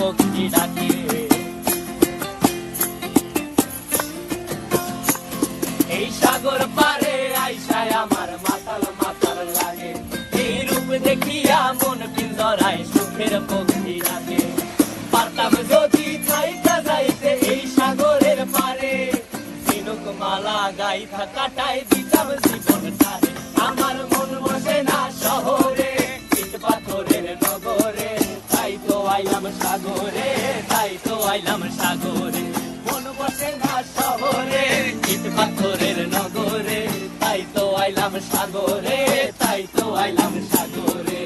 পক্ষী ডাকে। এই সাগর পারে আইসায় আমার মাতাল মাতাল লাগে, এই রূপ দেখিয়া মন পিঞ্জরায় সুখের পক্ষী ডাকে। পারতাম যদি থাইকা যাইতে এই সাগরের পারে, ঝিনুক মালা গাইথা কাটাই দিতাম জীবনটারে। আমার মন বসে না শহরে, ইট পাথরের নগরে, তাই তো আইলাম সাগরে, তাই তো আইলাম সাগরে। মন বসে না শহরে, ইট পাথরের নগরে, তাই তো আইলাম সাগরে, তাই তো আইলাম সাগরে।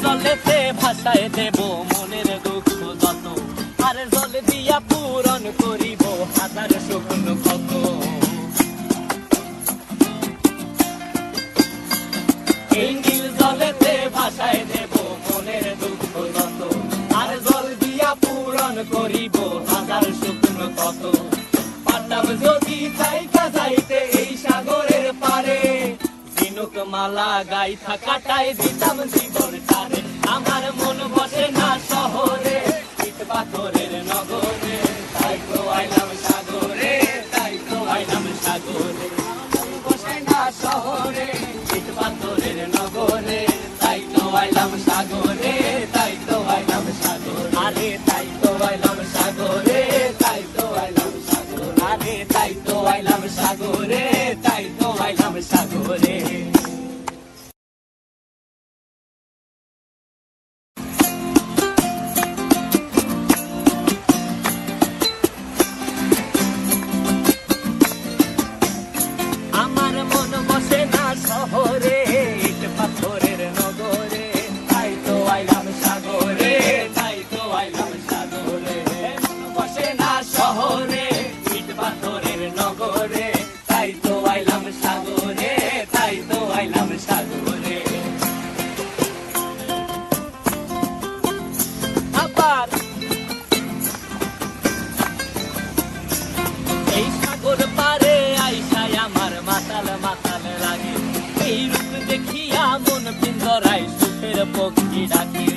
জলেতে ভাসায় দেব মনের দুঃখ যত, আর জল দিয়া পূরণ করিব হাজার স্বপ্ন কত। এই নীল জলেতে ভাসায় দেব মনের দুঃখ যত, আর জল দিয়া পূরণ করিব হাজার স্বপ্ন কত। পারতাম যদি থাইকা যাইতে এই সাগরের পারে, ঝিনুক মালা গাইথা কাটাই দিতাম জীবনটারে। আমার মন বসে না শহরে, ইট পাথরের নগরে, তাই তো আইলাম সাগরে, তাই তো আইলাম সাগরে। মন বসে না শহরে, ইট পাথরের নগরে, তাই তো আইলাম সাগরে, তাই তো আইলাম সাগরে। আরে তাই তো আইলাম সাগরে, তাই তো আইলাম সাগরে। আরে তাই তো আইলাম সাগরে, তাই তো আইলাম সাগরে। আমার মন বসে না শহরে, ইট পাথরের নগরে, তাই তো আইলাম সাগরে, তাই তো আইলাম সাগরে। মন বসে না শহরে, ইট পাথরের নগরে, তাই তো আইলাম সাগরে, তাই তো আইলাম সাগরে। আবার এই সাগর পারে আইসায় আমার মাতাল মাতাল লাগে, এই রূপ দেখিয়া মন পিঞ্জরায় সুখের পক্ষী ডাকে।